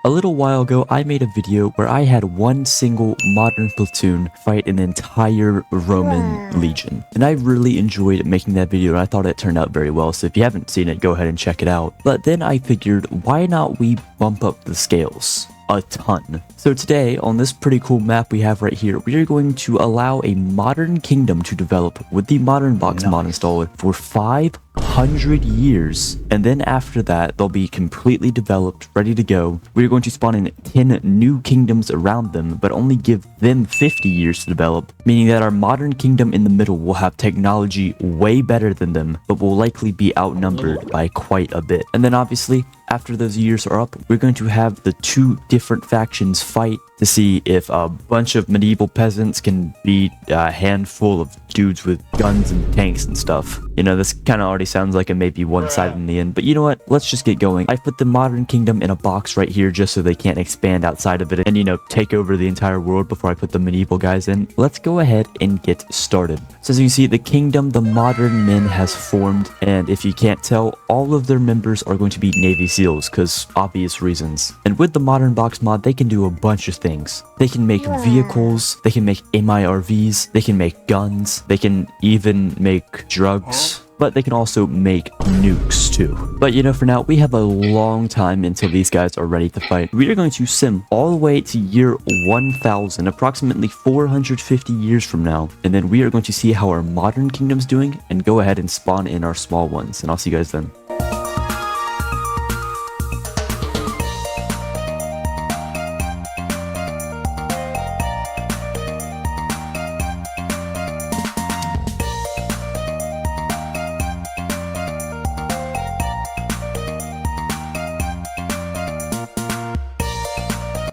A little while ago, I made a video where I had one single modern platoon fight an entire Roman legion. And I really enjoyed making that video and I thought it turned out very well. So if you haven't seen it, go ahead and check it out. But then I figured, why not we bump up the scales a ton? So today, on this pretty cool map we have right here, we are going to allow a modern kingdom to develop with the modern box mod installed for 500 years. And then after that, they'll be completely developed, ready to go. We're going to spawn in 10 new kingdoms around them, but only give them 50 years to develop, meaning that our modern kingdom in the middle will have technology way better than them, but will likely be outnumbered by quite a bit. And then obviously, after those years are up, we're going to have the two different factions fight to see if a bunch of medieval peasants can beat a handful of dudes with guns and tanks and stuff. You know, this kind of already sounds like it may be one-sided in the end, but you know what? Let's just get going. I put the modern kingdom in a box right here just so they can't expand outside of it and, you know, take over the entire world before I put the medieval guys in. Let's go ahead and get started. So as you can see, the kingdom, the modern men has formed, and if you can't tell, all of their members are going to be Navy SEALs because obvious reasons. And with the modern box mod, they can do a bunch of things. They can make vehicles, they can make MIRVs, they can make guns, they can even make drugs, but they can also make nukes too. But you know, for now, we have a long time until these guys are ready to fight. We are going to sim all the way to year 1000, approximately 450 years from now. And then we are going to see how our modern kingdom's doing and go ahead and spawn in our small ones. And I'll see you guys then.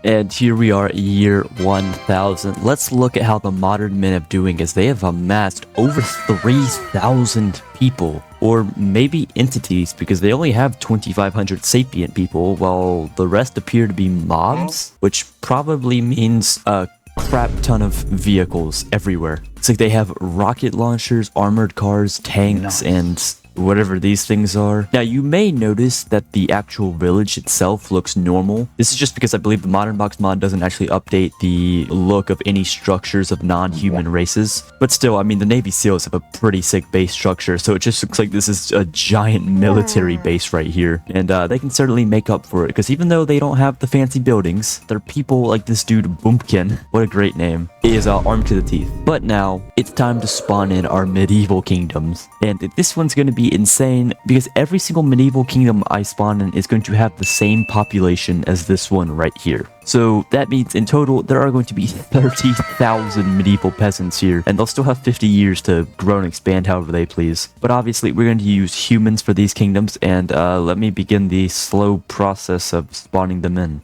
And here we are, year 1000. Let's look at how the modern men are doing, as they have amassed over 3,000 people, or maybe entities, because they only have 2,500 sapient people, while the rest appear to be mobs, which probably means a crap ton of vehicles everywhere. It's like they have rocket launchers, armored cars, tanks, and whatever these things are. Now, you may notice that the actual village itself looks normal. This is just because I believe the modern box mod doesn't actually update the look of any structures of non-human races. But still, I mean, the Navy SEALs have a pretty sick base structure, so it just looks like this is a giant military base right here. And they can certainly make up for it, because even though they don't have the fancy buildings, their people like this dude Bumpkin, what a great name, is armed to the teeth. But now, it's time to spawn in our medieval kingdoms. And this one's going to be insane, because every single medieval kingdom I spawn in is going to have the same population as this one right here. So that means in total there are going to be 30,000 medieval peasants here, and they'll still have 50 years to grow and expand however they please. But obviously we're going to use humans for these kingdoms, and let me begin the slow process of spawning them in.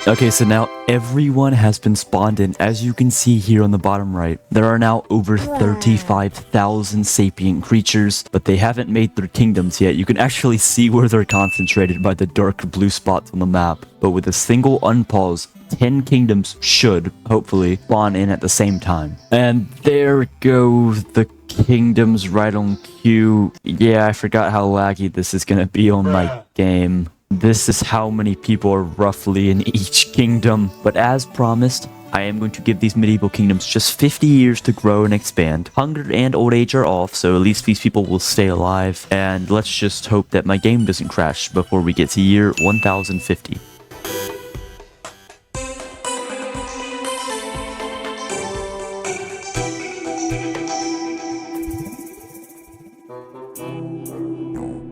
Okay, so now everyone has been spawned in. As you can see here on the bottom right, there are now over 35,000 sapient creatures, but they haven't made their kingdoms yet. You can actually see where they're concentrated by the dark blue spots on the map. But with a single unpause, 10 kingdoms should, hopefully, spawn in at the same time. And there go the kingdoms right on cue. Yeah, I forgot how laggy this is gonna be on my game. This is how many people are roughly in each kingdom. But as promised, I am going to give these medieval kingdoms just 50 years to grow and expand. Hunger and old age are off, so at least these people will stay alive. And let's just hope that my game doesn't crash before we get to year 1050.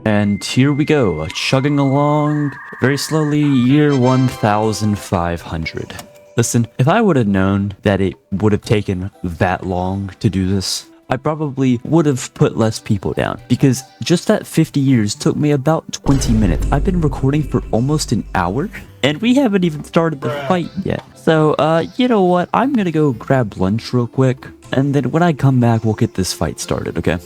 And here we go, chugging along very slowly, year 1500. Listen, if I would have known that it would have taken that long to do this, I probably would have put less people down, because just that 50 years took me about 20 minutes. I've been recording for almost an hour, and we haven't even started the fight yet. So, you know what? I'm gonna go grab lunch real quick, and then when I come back, we'll get this fight started, okay?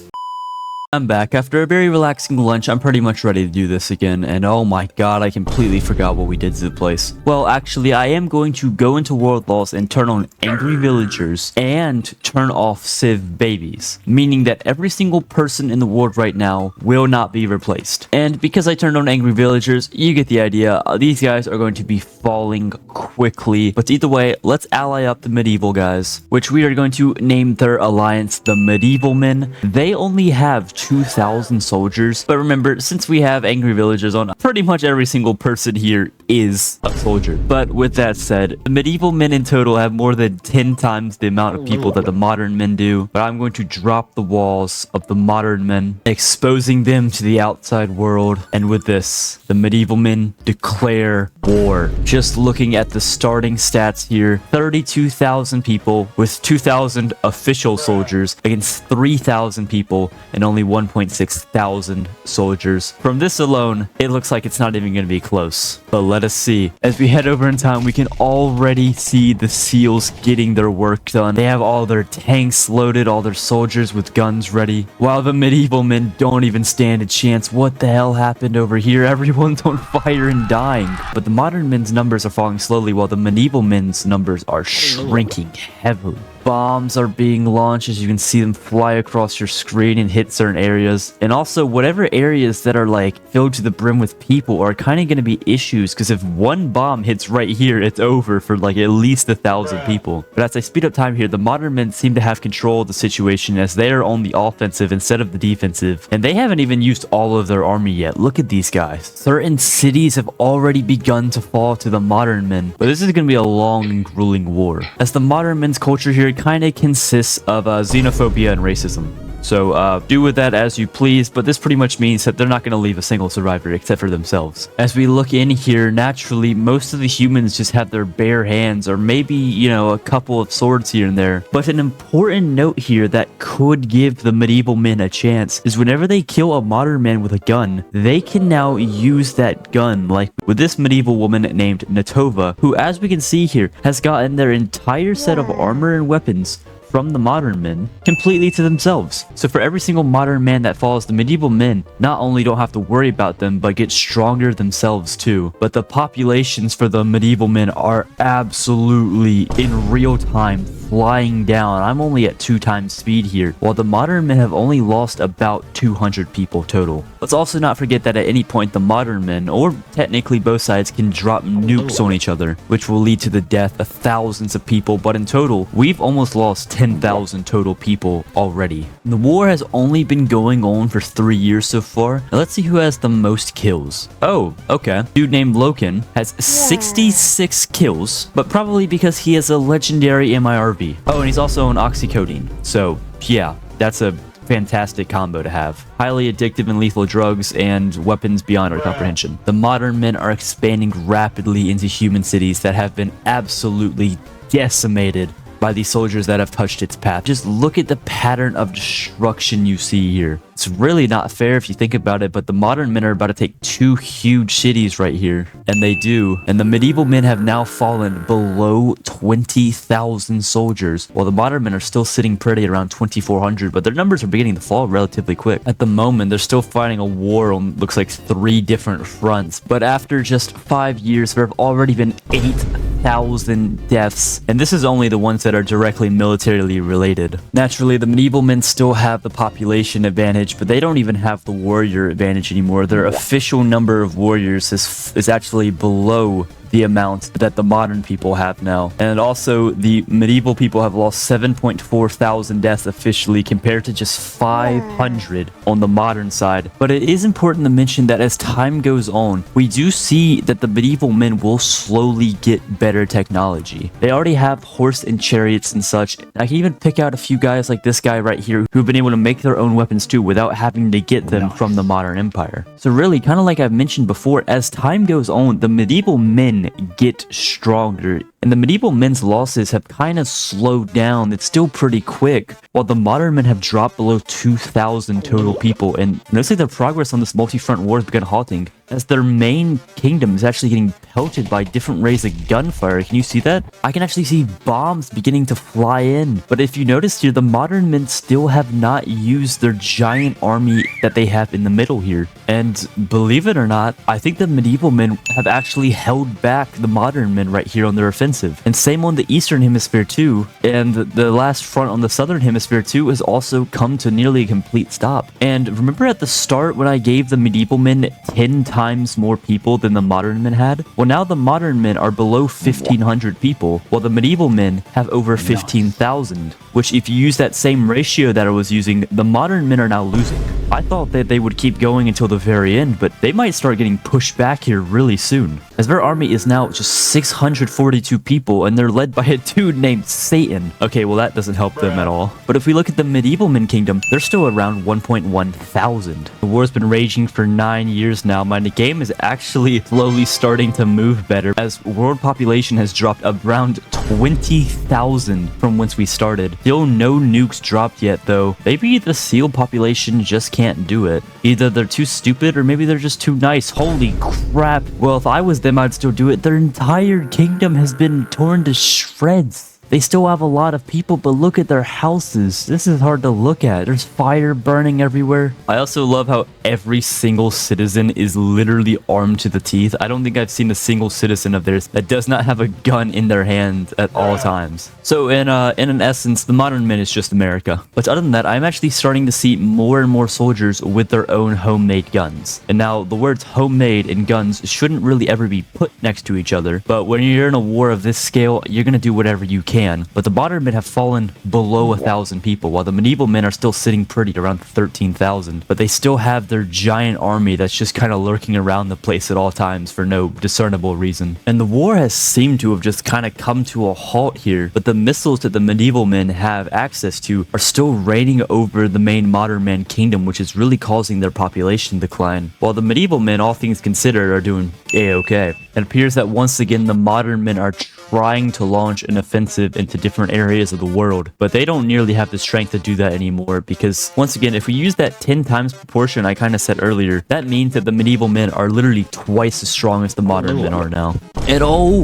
I'm back. After a very relaxing lunch, I'm pretty much ready to do this again. And oh my god, I completely forgot what we did to the place. Well, actually, I am going to go into world laws and turn on angry villagers and turn off civ babies. Meaning that every single person in the world right now will not be replaced. And because I turned on angry villagers, you get the idea. These guys are going to be falling quickly. But either way, let's ally up the medieval guys, which we are going to name their alliance the Medieval Men. They only have 2,000 soldiers, but remember, since we have angry villagers on, pretty much every single person here is a soldier. But with that said, the medieval men in total have more than 10 times the amount of people that the modern men do. But I'm going to drop the walls of the modern men, exposing them to the outside world. And with this, the medieval men declare war. Just looking at the starting stats here, 32,000 people with 2,000 official soldiers against 3,000 people and only 1.6 thousand soldiers. From this alone, it looks like it's not even going to be close. But let us see. As we head over in time, we can already see the SEALs getting their work done. They have all their tanks loaded, all their soldiers with guns ready, while the medieval men don't even stand a chance. What the hell happened over here? Everyone's on fire and dying. But the modern men's numbers are falling slowly, while the medieval men's numbers are shrinking heavily. Bombs are being launched, as you can see them fly across your screen and hit certain areas. And also, whatever areas that are like filled to the brim with people are kind of going to be issues, because if one bomb hits right here, it's over for like at least 1,000 people. But as I speed up time here, the modern men seem to have control of the situation, as they are on the offensive instead of the defensive. And they haven't even used all of their army yet. Look at these guys. Certain cities have already begun to fall to the modern men. But this is going to be a long and grueling war, as the modern men's culture here kind of consists of xenophobia and racism. So do with that as you please, but this pretty much means that they're not going to leave a single survivor except for themselves. As we look in here, naturally, most of the humans just have their bare hands, or maybe, you know, a couple of swords here and there. But an important note here that could give the medieval men a chance is whenever they kill a modern man with a gun, they can now use that gun, like with this medieval woman named Natova, who, as we can see here, has gotten their entire set of armor and weapons from the modern men completely to themselves. So for every single modern man that falls, the medieval men not only don't have to worry about them, but get stronger themselves too. But the populations for the medieval men are absolutely in real time flying down. I'm only at 2 times speed here, while the modern men have only lost about 200 people total. Let's also not forget that at any point the modern men, or technically both sides, can drop nukes on each other, which will lead to the death of thousands of people. But in total, we've almost lost 10,000 total people already. The war has only been going on for 3 years so far. Now let's see who has the most kills. Oh, okay. Dude named Loken has 66 kills, but probably because he has a legendary MIRV. Oh, and he's also on oxycodone. So yeah, that's a fantastic combo to have. Highly addictive and lethal drugs and weapons beyond our comprehension. The modern men are expanding rapidly into human cities that have been absolutely decimated by these soldiers that have touched its path. Just look at the pattern of destruction you see here. It's really not fair if you think about it, but the modern men are about to take 2 huge cities right here. And they do. And the medieval men have now fallen below 20,000 soldiers, while the modern men are still sitting pretty around 2,400, but their numbers are beginning to fall relatively quick. At the moment, they're still fighting a war on, looks like, 3 different fronts. But after just 5 years, there have already been 8,000 deaths. And this is only the ones that are directly militarily related. Naturally, the medieval men still have the population advantage, but they don't even have the warrior advantage anymore. Their official number of warriors is actually below the amount that the modern people have now. And also, the medieval people have lost 7.4 thousand deaths officially, compared to just 500 on the modern side. But it is important to mention that as time goes on, we do see that the medieval men will slowly get better technology. They already have horse and chariots and such. I can even pick out a few guys like this guy right here who've been able to make their own weapons too without having to get them from the modern empire. So really, kind of like I've mentioned before, as time goes on, the medieval men get stronger And the medieval men's losses have kind of slowed down. It's still pretty quick, while the modern men have dropped below 2,000 total people. And it looks like their progress on this multi-front war has begun halting, as their main kingdom is actually getting pelted by different rays of gunfire. Can you see that? I can actually see bombs beginning to fly in. But if you notice here, the modern men still have not used their giant army that they have in the middle here. And believe it or not, I think the medieval men have actually held back the modern men right here on their offensive. And same on the eastern hemisphere too. And the last front on the southern hemisphere too has also come to nearly a complete stop. And remember at the start when I gave the medieval men 10 times more people than the modern men had? Well, now the modern men are below 1,500 people, while the medieval men have over 15,000, which if you use that same ratio that I was using, the modern men are now losing. I thought that they would keep going until the very end, but they might start getting pushed back here really soon, as their army is now just 642 people, and they're led by a dude named Satan. Okay, well that doesn't help them at all. But if we look at the medieval men kingdom, they're still around 1.1 thousand. The war's been raging for 9 years now, man. The game is actually slowly starting to move better, as world population has dropped around 20,000 from whence we started. Still no nukes dropped yet though. Maybe the seal population just can't do it. Either they're too stupid or maybe they're just too nice. Holy crap. Well, if I was them, I'd still do it. Their entire kingdom has been torn to shreds. They still have a lot of people, but look at their houses. This is hard to look at. There's fire burning everywhere. I also love how every single citizen is literally armed to the teeth. I don't think I've seen a single citizen of theirs that does not have a gun in their hand at all times. So in an essence, the modern men is just America. But other than that, I'm actually starting to see more and more soldiers with their own homemade guns. And now the words homemade and guns shouldn't really ever be put next to each other. But when you're in a war of this scale, you're going to do whatever you can. But the modern men have fallen below 1,000 people, while the medieval men are still sitting pretty at around 13,000. But they still have their giant army that's just kind of lurking around the place at all times for no discernible reason. And the war has seemed to have just kind of come to a halt here, but the missiles that the medieval men have access to are still reigning over the main modern man kingdom, which is really causing their population decline, while the medieval men, all things considered, are doing a-okay. It appears that once again the modern men are trying to launch an offensive into different areas of the world, but they don't nearly have the strength to do that anymore, because once again, if we use that 10 times proportion I kind of said earlier, that means that the medieval men are literally twice as strong as the modern men are now. And oh,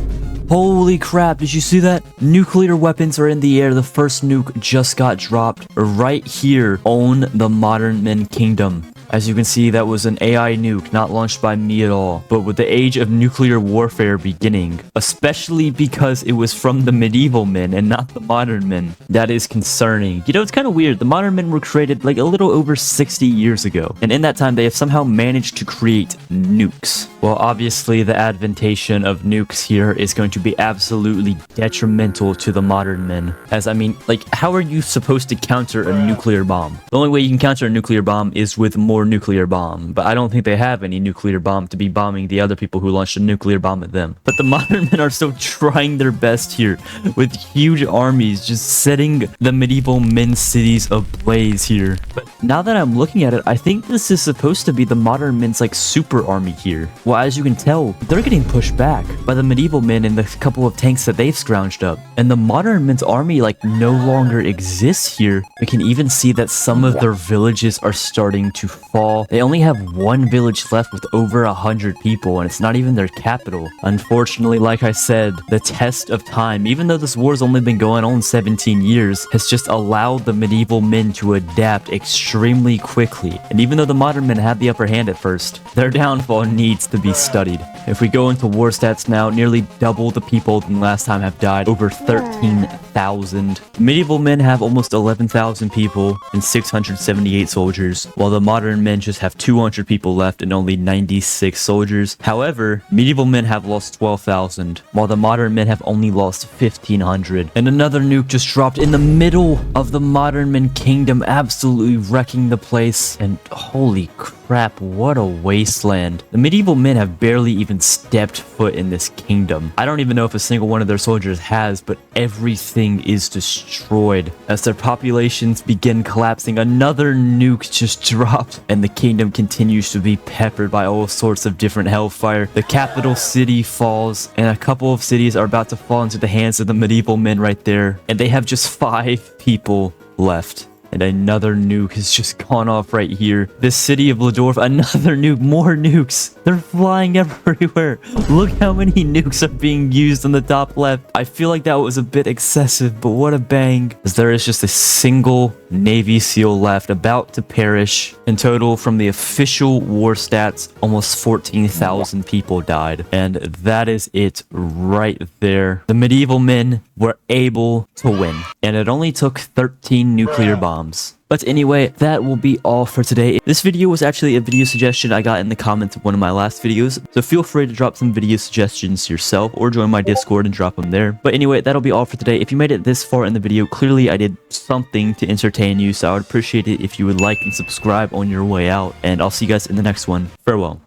holy crap, did you see that? Nuclear weapons are in the air. The first nuke just got dropped right here on the modern men kingdom. As you can see, that was an AI nuke, not launched by me at all. But with the age of nuclear warfare beginning, especially because it was from the medieval men and not the modern men, that is concerning. You know, it's kind of weird. The modern men were created like a little over 60 years ago. And in that time, they have somehow managed to create nukes. Well, obviously, the adventation of nukes here is going to be absolutely detrimental to the modern men. As I mean, like, how are you supposed to counter a nuclear bomb? The only way you can counter a nuclear bomb is with more nuclear bomb, but I don't think they have any nuclear bomb to be bombing the other people who launched a nuclear bomb at them. But the modern men are still trying their best here with huge armies just setting the medieval men's cities ablaze here. But now that I'm looking at it, I think this is supposed to be the modern men's like super army here. Well, as you can tell, they're getting pushed back by the medieval men and the couple of tanks that they've scrounged up. And the modern men's army like no longer exists here. We can even see that some of their villages are starting to fall. They only have one village left with over 100 people, and it's not even their capital. Unfortunately, like I said, the test of time, even though this war's only been going on 17 years, has just allowed the medieval men to adapt extremely quickly. And even though the modern men had the upper hand at first, their downfall needs to be studied. If we go into war stats now, nearly double the people than last time have died, over 13,000. Medieval men have almost 11,000 people and 678 soldiers, while the modern men just have 200 people left and only 96 soldiers. However, medieval men have lost 12,000, while the modern men have only lost 1,500. And another nuke just dropped in the middle of the modern men kingdom, absolutely wrecking the place. And holy crap, what a wasteland. The medieval men have barely even stepped foot in this kingdom. I don't even know if a single one of their soldiers has, but everything everything is destroyed. As their populations begin collapsing, another nuke just dropped, and the kingdom continues to be peppered by all sorts of different hellfire. The capital city falls, and a couple of cities are about to fall into the hands of the medieval men right there, and they have just 5 people left. And another nuke has just gone off right here. This city of Ladorf, another nuke, more nukes. They're flying everywhere. Look how many nukes are being used on the top left. I feel like that was a bit excessive, but what a bang. As there is just a single Navy SEAL left, about to perish. In total, from the official war stats, almost 14,000 people died. And that is it right there. The medieval men were able to win. And it only took 13 nuclear bombs. But anyway, that will be all for today. This video was actually a video suggestion I got in the comments of one of my last videos, so feel free to drop some video suggestions yourself or join my Discord and drop them there. But anyway, that'll be all for today. If you made it this far in the video, clearly I did something to entertain you, so I would appreciate it if you would like and subscribe on your way out, and I'll see you guys in the next one. Farewell.